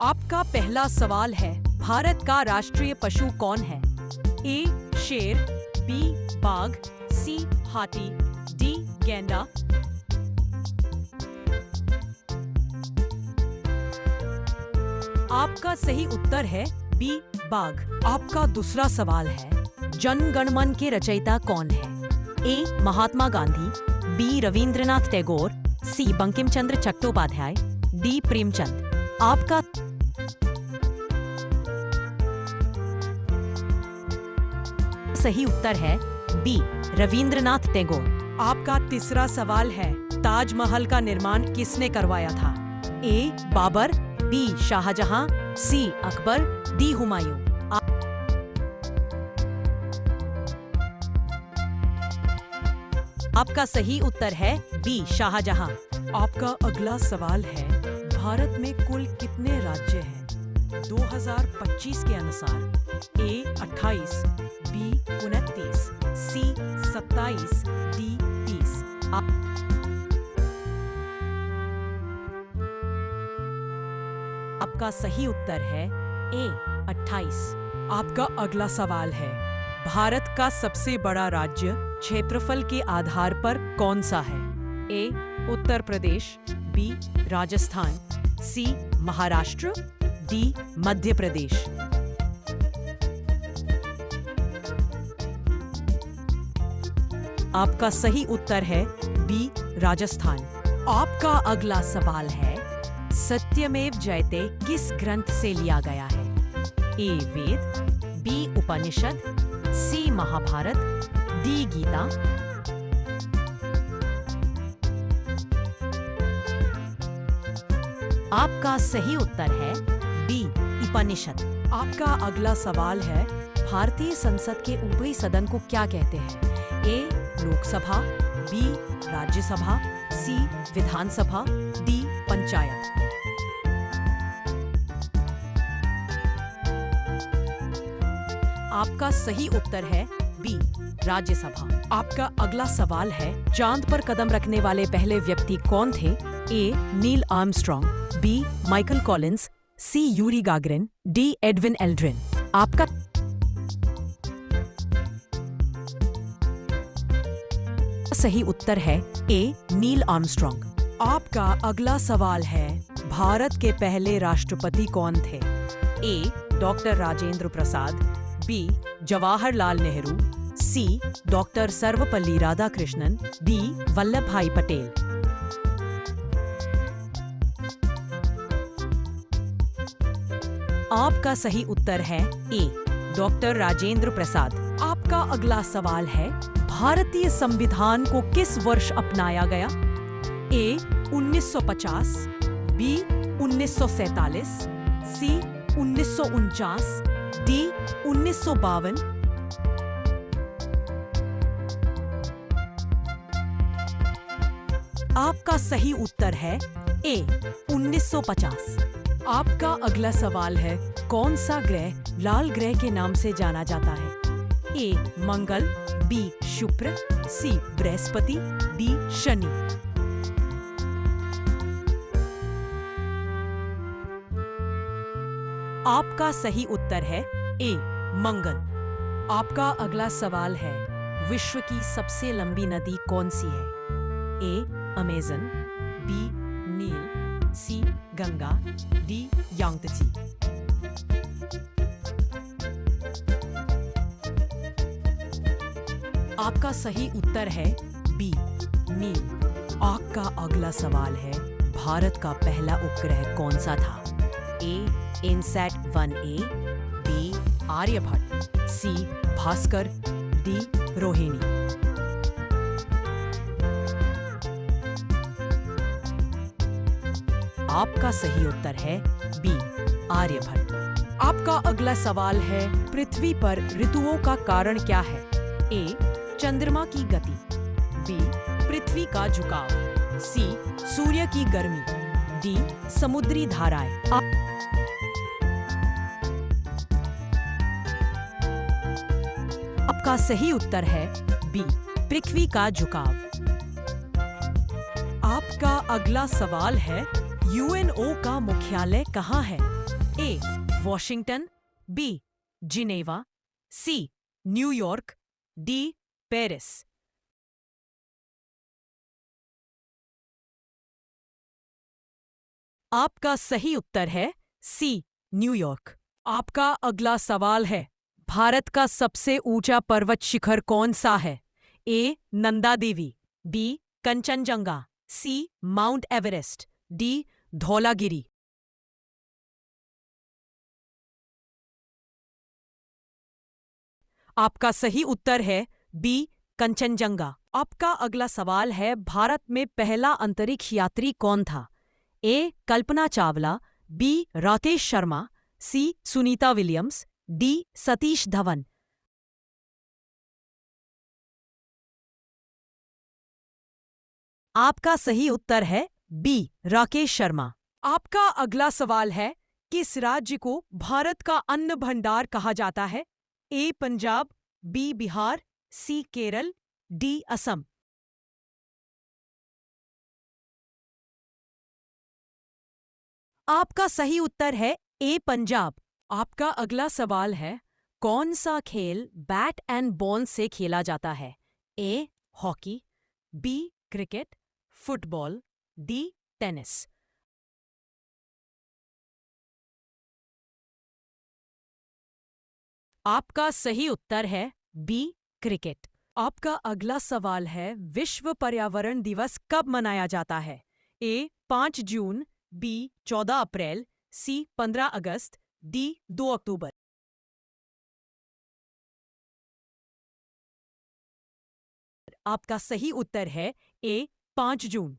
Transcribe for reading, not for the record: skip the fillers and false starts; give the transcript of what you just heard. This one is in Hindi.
आपका पहला सवाल है, भारत का राष्ट्रीय पशु कौन है? ए शेर, बी बाघ, सी हाथी, डी गैंडा। आपका सही उत्तर है बी बाघ। आपका दूसरा सवाल है, जन गण मन के रचयिता कौन है? ए महात्मा गांधी, बी रविंद्रनाथ टैगोर, सी बंकिम चंद्र चट्टोपाध्याय, डी प्रेमचंद। आपका सही उत्तर है बी रविंद्रनाथ टैगोर। आपका तीसरा सवाल है, ताजमहल का निर्माण किसने करवाया था? ए बाबर, बी शाहजहां, सी अकबर, डी हुमायूं। आपका सही उत्तर है बी शाहजहां। आपका अगला सवाल है, भारत में कुल कितने राज्य हैं? 2025 के अनुसार ए 28, बी 29, सी 27, डी 30। आपका सही उत्तर है ए 28। आपका अगला सवाल है, भारत का सबसे बड़ा राज्य क्षेत्रफल के आधार पर कौन सा है? ए उत्तर प्रदेश, बी राजस्थान, सी महाराष्ट्र, डी मध्य प्रदेश। आपका सही उत्तर है बी राजस्थान। आपका अगला सवाल है, सत्यमेव जयते किस ग्रंथ से लिया गया है? ए वेद, बी उपनिषद, सी महाभारत, डी गीता। आपका सही उत्तर है बी उपनिषद। आपका अगला सवाल है, भारतीय संसद के ऊपरी सदन को क्या कहते हैं? ए लोकसभा, बी राज्यसभा, सी विधानसभा, डी पंचायत। आपका सही उत्तर है बी राज्यसभा। आपका अगला सवाल है, चांद पर कदम रखने वाले पहले व्यक्ति कौन थे? A Neil Armstrong, B Michael Collins, C Yuri Gagarin, D Edwin Aldrin. आपका सही उत्तर है ए नील आर्मस्ट्रॉन्ग। आपका अगला सवाल है, भारत के पहले राष्ट्रपति कौन थे? ए डॉक्टर राजेंद्र प्रसाद, बी जवाहरलाल नेहरू, सी डॉक्टर सर्वपल्ली राधाकृष्णन, डी वल्लभ भाई पटेल। आपका सही उत्तर है ए डॉक्टर राजेंद्र प्रसाद। आपका अगला सवाल है, भारतीय संविधान को किस वर्ष अपनाया गया? ए 1950, बी 1947, सी 1949, डी 1952। आपका सही उत्तर है ए 1950। आपका अगला सवाल है, कौन सा ग्रह लाल ग्रह के नाम से जाना जाता है? ए मंगल, बी शुक्र, सी बृहस्पति, डी शनि। आपका सही उत्तर है ए मंगल। आपका अगला सवाल है, विश्व की सबसे लंबी नदी कौन सी है? ए अमेज़न, बी नील, सी गंगा, डी यांगत्से। आपका सही उत्तर है बी नील। आपका अगला सवाल है, भारत का पहला उपग्रह कौन सा था? ए इनसैट 1A, बी आर्यभट्ट, सी भास्कर, डी रोहिणी। आपका सही उत्तर है बी आर्यभट्ट। आपका अगला सवाल है, पृथ्वी पर ऋतुओं का कारण क्या है? ए चंद्रमा की गति, बी पृथ्वी का झुकाव, सी सूर्य की गर्मी, डी समुद्री धाराएं। आपका सही उत्तर है बी पृथ्वी का झुकाव। आपका अगला सवाल है, यूएनओ का मुख्यालय कहाँ है? A Washington, B Geneva, C New York, D Paris. आपका सही उत्तर है सी न्यूयॉर्क। आपका अगला सवाल है, भारत का सबसे ऊंचा पर्वत शिखर कौन सा है? ए नंदा देवी, बी कंचनजंगा, सी माउंट एवरेस्ट, डी धौलागिरी। आपका सही उत्तर है बी कंचनजंगा। आपका अगला सवाल है, भारत में पहला अंतरिक्ष यात्री कौन था? ए कल्पना चावला, बी राकेश शर्मा, सी सुनीता विलियम्स, डी सतीश धवन। आपका सही उत्तर है बी राकेश शर्मा। आपका अगला सवाल है, किस राज्य को भारत का अन्न भंडार कहा जाता है? ए पंजाब, बी बिहार, सी केरल, डी असम। आपका सही उत्तर है ए पंजाब। आपका अगला सवाल है, कौन सा खेल बैट एंड बॉल से खेला जाता है? A hockey, B cricket, football, D tennis. आपका सही उत्तर है बी क्रिकेट। आपका अगला सवाल है, विश्व पर्यावरण दिवस कब मनाया जाता है? ए 5 जून, बी 14 अप्रैल, सी 15 अगस्त, डी 2 अक्टूबर। आपका सही उत्तर है ए 5 जून।